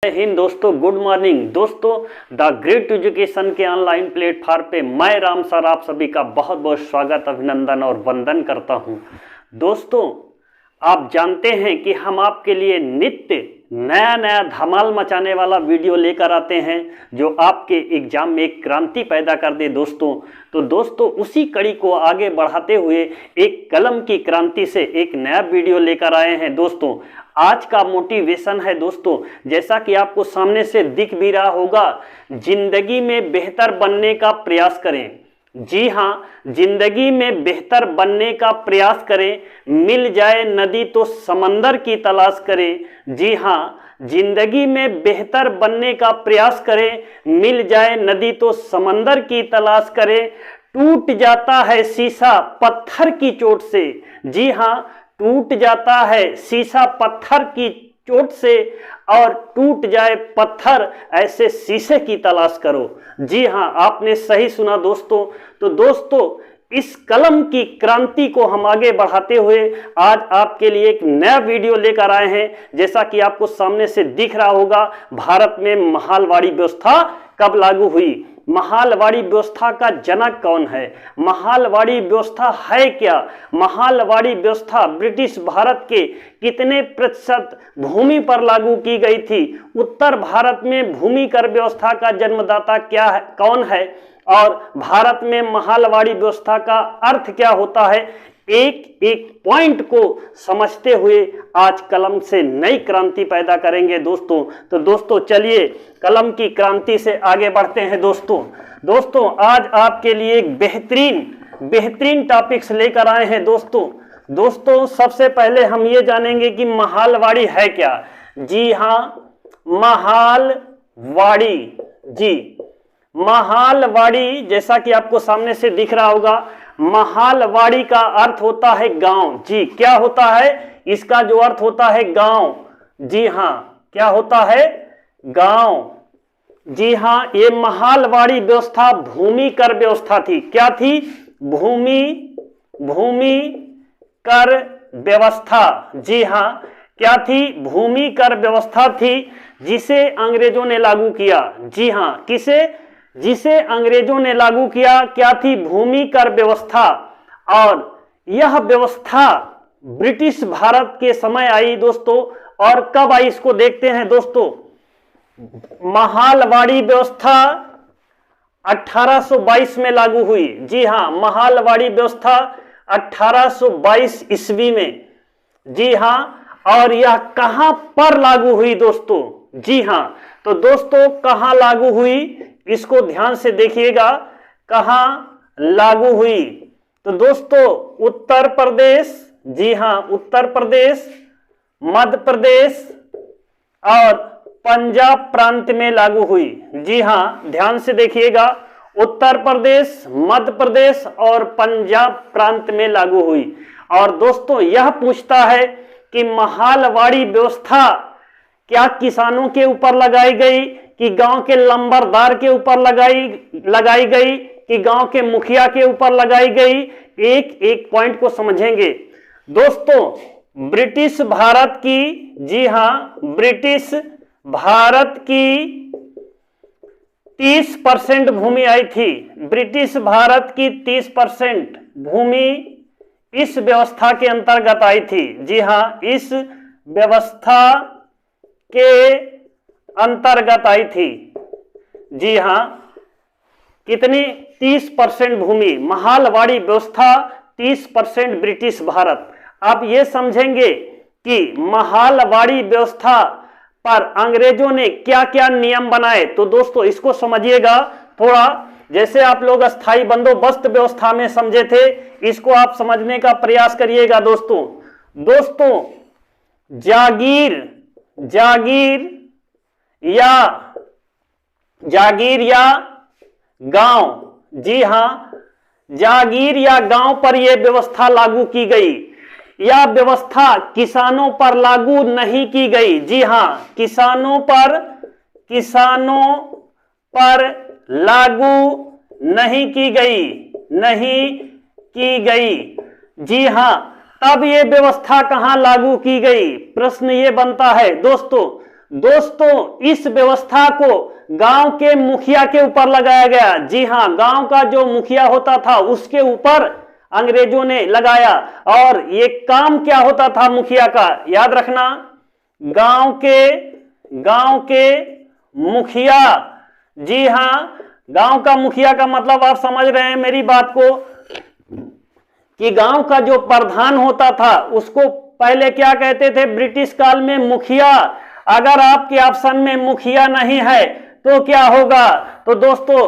जय हिंद दोस्तों, good morning दोस्तों। द ग्रेट एजुकेशन के ऑनलाइन प्लेटफॉर्म पे मैं राम सर आप सभी का बहुत बहुत स्वागत, अभिनंदन और वंदन करता हूं। दोस्तों, आप जानते हैं कि हम आपके लिए नित्य नया नया धमाल मचाने वाला वीडियो लेकर आते हैं जो आपके एग्जाम में एक क्रांति पैदा कर दे दोस्तों। तो दोस्तों, उसी कड़ी को आगे बढ़ाते हुए एक कलम की क्रांति से एक नया वीडियो लेकर आए हैं दोस्तों। आज का मोटिवेशन है दोस्तों, जैसा कि आपको सामने से दिख भी रहा होगा, जिंदगी में बेहतर बनने का प्रयास करें। जी हाँ, जिंदगी में बेहतर बनने का प्रयास करें। मिल जाए नदी तो समंदर की तलाश करें। जी हाँ, जिंदगी में बेहतर बनने का प्रयास करें। मिल जाए नदी तो समंदर की तलाश करें। टूट जाता है शीशा पत्थर की चोट से। जी हाँ, टूट जाता है शीशा पत्थर की चोट से, और टूट जाए पत्थर ऐसे शीशे की तलाश करो। जी हाँ, आपने सही सुना दोस्तों। तो दोस्तों, इस कलम की क्रांति को हम आगे बढ़ाते हुए आज आपके लिए एक नया वीडियो लेकर आए हैं। जैसा कि आपको सामने से दिख रहा होगा, भारत में महालवाड़ी व्यवस्था कब लागू हुई, महालवाड़ी व्यवस्था का जनक कौन है, महालवाड़ी व्यवस्था है क्या, महालवाड़ी व्यवस्था ब्रिटिश भारत के कितने प्रतिशत भूमि पर लागू की गई थी, उत्तर भारत में भूमि कर व्यवस्था का जन्मदाता क्या है, कौन है, और भारत में महालवाड़ी व्यवस्था का अर्थ क्या होता है, एक एक पॉइंट को समझते हुए आज कलम से नई क्रांति पैदा करेंगे दोस्तों। तो दोस्तों, चलिए कलम की क्रांति से आगे बढ़ते हैं दोस्तों। आज आपके लिए एक बेहतरीन टॉपिक्स लेकर आए हैं दोस्तों। सबसे पहले हम ये जानेंगे कि महालवाड़ी है क्या। जी हाँ, महालवाड़ी जैसा कि आपको सामने से दिख रहा होगा, महालवाड़ी का अर्थ होता है गांव। जी, क्या होता है इसका जो अर्थ होता है गांव। जी हाँ, क्या होता है गांव। जी हाँ, ये महालवाड़ी व्यवस्था भूमि कर व्यवस्था थी। क्या थी? भूमि कर व्यवस्था। जी हाँ, क्या थी? भूमि कर व्यवस्था थी जिसे अंग्रेजों ने लागू किया। जी हाँ, जिसे अंग्रेजों ने लागू किया। क्या थी? भूमि कर व्यवस्था। और यह व्यवस्था ब्रिटिश भारत के समय आई दोस्तों। और कब आई इसको देखते हैं दोस्तों। महालवाड़ी व्यवस्था 1822 में लागू हुई। जी हाँ, महालवाड़ी व्यवस्था 1822 ईस्वी में। जी हाँ, और यह कहां पर लागू हुई दोस्तों। जी हाँ, तो दोस्तों कहां लागू हुई इसको ध्यान से देखिएगा, कहां लागू हुई। तो दोस्तों, उत्तर प्रदेश, जी हाँ, उत्तर प्रदेश, मध्य प्रदेश और पंजाब प्रांत में लागू हुई। जी हाँ, ध्यान से देखिएगा, उत्तर प्रदेश, मध्य प्रदेश और पंजाब प्रांत में लागू हुई। और दोस्तों, यह पूछता है कि महालवाड़ी व्यवस्था क्या किसानों के ऊपर लगाई गई, कि गांव के लंबरदार के ऊपर लगाई गई, कि गांव के मुखिया के ऊपर लगाई गई। एक एक पॉइंट को समझेंगे दोस्तों। ब्रिटिश भारत की, जी हाँ, ब्रिटिश भारत की 30% भूमि आई थी। ब्रिटिश भारत की 30% भूमि इस व्यवस्था के अंतर्गत आई थी। जी हाँ, इस व्यवस्था के अंतर्गत आई थी। जी हाँ, कितनी? 30% भूमि, महालवाड़ी व्यवस्था 30% ब्रिटिश भारत। आप ये समझेंगे कि महालवाड़ी व्यवस्था पर अंग्रेजों ने क्या क्या नियम बनाए। तो दोस्तों, इसको समझिएगा थोड़ा, जैसे आप लोग अस्थाई बंदोबस्त व्यवस्था में समझे थे, इसको आप समझने का प्रयास करिएगा दोस्तों। जागीर या गांव। जी हाँ, जागीर या गांव पर यह व्यवस्था लागू की गई। यह व्यवस्था किसानों पर लागू नहीं की गई। जी हाँ, किसानों पर लागू नहीं की गई। जी हाँ, तब ये व्यवस्था कहां लागू की गई? प्रश्न ये बनता है दोस्तों। दोस्तों इस व्यवस्था को गांव के मुखिया के ऊपर लगाया गया। जी हां, गांव का जो मुखिया होता था उसके ऊपर अंग्रेजों ने लगाया। और ये काम क्या होता था मुखिया का, याद रखना, गांव के मुखिया, जी हां, गांव का मुखिया का मतलब आप समझ रहे हैं मेरी बात को, कि गांव का जो प्रधान होता था उसको पहले क्या कहते थे ब्रिटिश काल में, मुखिया। अगर आपके ऑप्शन में मुखिया नहीं है तो क्या होगा, तो दोस्तों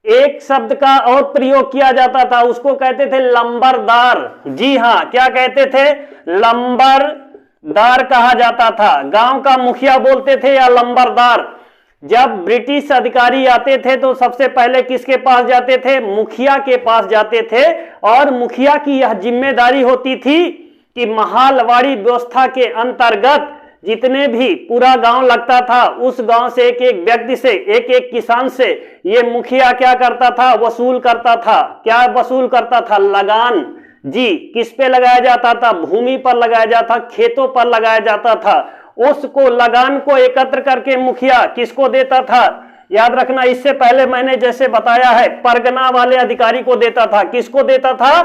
एक शब्द का और प्रयोग किया जाता था, उसको कहते थे लंबरदार। जी हां, क्या कहते थे, लंबरदार कहा जाता था। गांव का मुखिया बोलते थे या लंबरदार। जब ब्रिटिश अधिकारी आते थे तो सबसे पहले किसके पास जाते थे, मुखिया के पास जाते थे। और मुखिया की यह जिम्मेदारी होती थी कि महालवाड़ी व्यवस्था के अंतर्गत जितने भी पूरा गांव लगता था, उस गांव से एक एक व्यक्ति से, एक एक किसान से ये मुखिया क्या करता था, वसूल करता था। क्या वसूल करता था, लगान। जी, किस पे लगाया जाता था, भूमि पर लगाया जाता था, खेतों पर लगाया जाता था। उसको लगान को एकत्र करके मुखिया किसको देता था, याद रखना, इससे पहले मैंने जैसे बताया है परगना वाले अधिकारी को देता था। किसको देता था,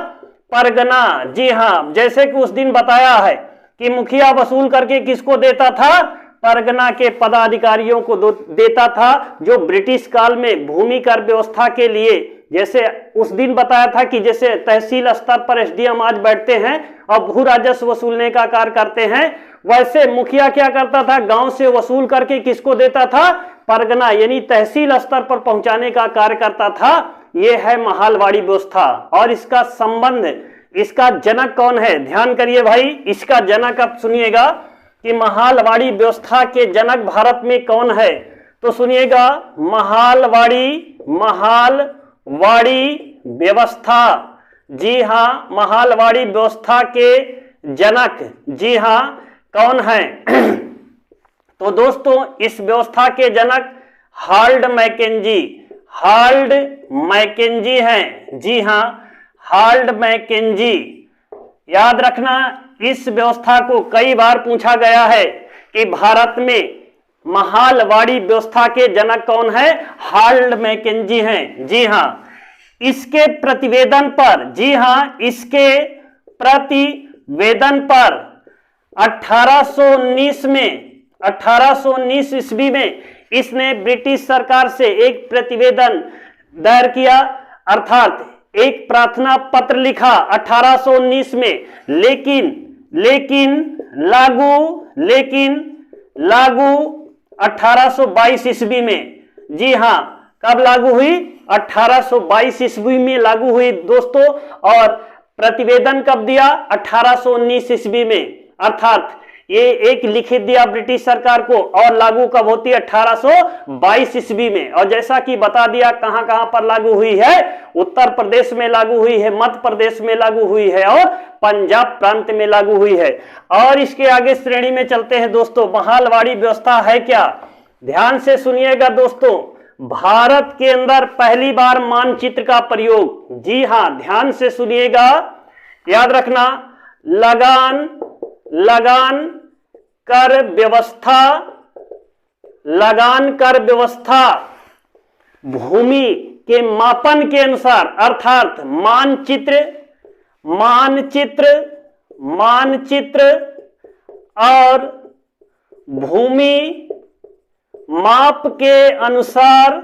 परगना। जी हां, जैसे कि उस दिन बताया है कि मुखिया वसूल करके किसको देता था, परगना के पदाधिकारियों को देता था, जो ब्रिटिश काल में भूमि कर व्यवस्था के लिए, जैसे उस दिन बताया था कि जैसे तहसील स्तर पर एसडीएम आज बैठते हैं और भू राजस्व वसूलने का कार्य करते हैं, वैसे मुखिया क्या करता था, गांव से वसूल करके किसको देता था, परगना यानी तहसील स्तर पर पहुंचाने का कार्य करता था। यह है महालवाड़ी व्यवस्था। और इसका संबंध, इसका जनक कौन है, ध्यान करिए भाई, इसका जनक अब सुनिएगा कि महालवाड़ी व्यवस्था के जनक भारत में कौन है। तो सुनिएगा, महालवाड़ी व्यवस्था, जी हां, महालवाड़ी व्यवस्था के जनक, जी हां, कौन है तो दोस्तों इस व्यवस्था के जनक हार्ल्ड मैकेंजी हैं। जी हां, हार्ल्ड मैकेंजी। याद रखना, इस व्यवस्था को कई बार पूछा गया है कि भारत में महालवाड़ी व्यवस्था के जनक कौन है, हार्ल्ड मैकेंजी हैं। जी हां, इसके प्रतिवेदन पर, जी हां, इसके प्रतिवेदन पर 1819 ईस्वी में इसने ब्रिटिश सरकार से एक प्रतिवेदन दायर किया, अर्थात एक प्रार्थना पत्र लिखा 1819 में। लेकिन लागू 1822 ईस्वी में। जी हां, कब लागू हुई, 1822 ईस्वी में लागू हुई दोस्तों। और प्रतिवेदन कब दिया, 1819 ईस्वी में। अर्थात ये एक लिखित दिया ब्रिटिश सरकार को, और लागू कब होती है, 1822 ईस्वी में। और जैसा कि बता दिया कहां कहां पर लागू हुई है, उत्तर प्रदेश में लागू हुई है, मध्य प्रदेश में लागू हुई है और पंजाब प्रांत में लागू हुई है। और इसके आगे श्रेणी में चलते हैं दोस्तों, महालवाड़ी व्यवस्था है क्या, ध्यान से सुनिएगा दोस्तों। भारत के अंदर पहली बार मानचित्र का प्रयोग, जी हां, ध्यान से सुनिएगा, याद रखना, लगान कर व्यवस्था भूमि के मापन के अनुसार, अर्थात मानचित्र और भूमि माप के अनुसार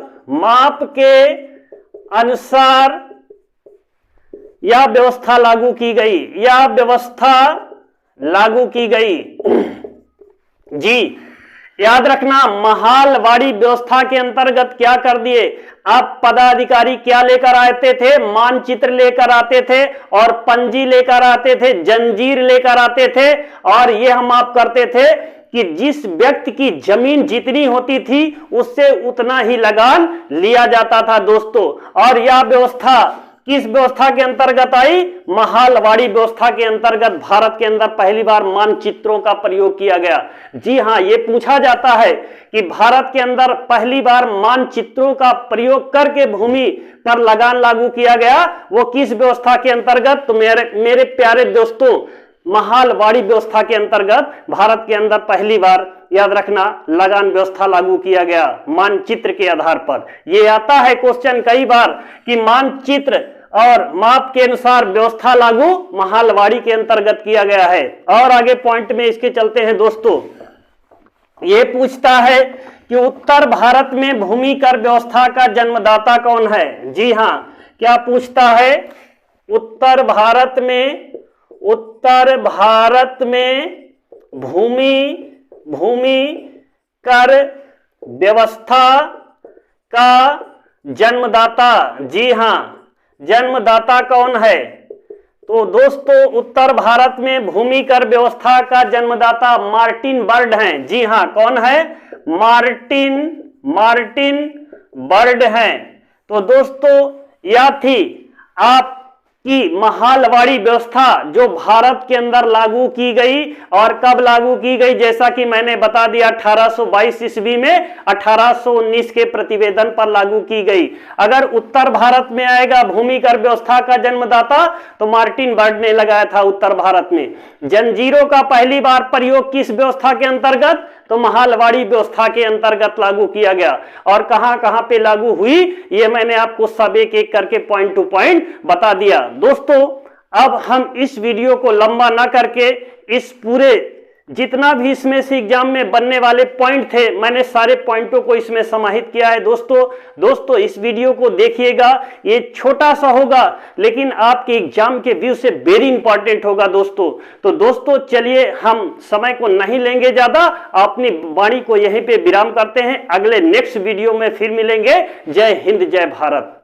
यह व्यवस्था लागू की गई। जी, याद रखना, महालवाड़ी व्यवस्था के अंतर्गत क्या कर दिए, अब पदाधिकारी क्या लेकर आते थे, मानचित्र लेकर आते थे और पंजी लेकर आते थे, जंजीर लेकर आते थे। और ये हम आप करते थे कि जिस व्यक्ति की जमीन जितनी होती थी उससे उतना ही लगान लिया जाता था दोस्तों। और यह व्यवस्था किस व्यवस्था के अंतर्गत आई, महालवाड़ी व्यवस्था के अंतर्गत भारत के अंदर पहली बार मानचित्रों का प्रयोग किया गया। जी हां, यह पूछा जाता है कि भारत के अंदर पहली बार मानचित्रों का प्रयोग करके भूमि पर लगान लागू किया गया, वो किस व्यवस्था के अंतर्गत। तो मेरे प्यारे दोस्तों, महालवाड़ी व्यवस्था के अंतर्गत भारत के अंदर पहली बार, याद रखना, लगान व्यवस्था लागू किया गया मानचित्र के आधार पर। यह आता है क्वेश्चन कई बार कि मानचित्र और माप के अनुसार व्यवस्था लागू महालवाड़ी के अंतर्गत किया गया है। और आगे पॉइंट में इसके चलते हैं दोस्तों। ये पूछता है कि उत्तर भारत में भूमि कर व्यवस्था का जन्मदाता कौन है? जी हां, क्या पूछता है? उत्तर भारत में भूमि कर व्यवस्था का जन्मदाता, जी हां, जन्मदाता कौन है? तो दोस्तों उत्तर भारत में भूमि कर व्यवस्था का जन्मदाता मार्टिन बर्ड हैं। जी हां, कौन है? मार्टिन बर्ड हैं। तो दोस्तों यह थी आपकी महालवाड़ी व्यवस्था जो भारत के अंदर लागू की गई। और कब लागू की गई? जैसा कि मैंने बता दिया 1822 ईस्वी में 1819 के प्रतिवेदन पर लागू की गई। अगर उत्तर भारत में आएगा भूमि कर व्यवस्था का जन्मदाता तो मार्टिन बर्ड ने लगाया था उत्तर भारत में। जंजीरों का पहली बार प्रयोग किस व्यवस्था के अंतर्गत? तो महालवाड़ी व्यवस्था के अंतर्गत लागू किया गया। और कहां कहां पे लागू हुई ये मैंने आपको सब एक एक करके पॉइंट टू पॉइंट बता दिया। दोस्तों अब हम इस वीडियो को लंबा ना करके इस पूरे जितना भी इसमें से एग्जाम में बनने वाले पॉइंट थे मैंने सारे पॉइंटों को इसमें समाहित किया है। दोस्तों इस वीडियो को देखिएगा, ये छोटा सा होगा लेकिन आपके एग्जाम के व्यू से वेरी इंपॉर्टेंट होगा दोस्तों। तो दोस्तों चलिए हम समय को नहीं लेंगे ज्यादा, अपनी वाणी को यहीं पे विराम करते हैं। अगले नेक्स्ट वीडियो में फिर मिलेंगे। जय हिंद, जय भारत।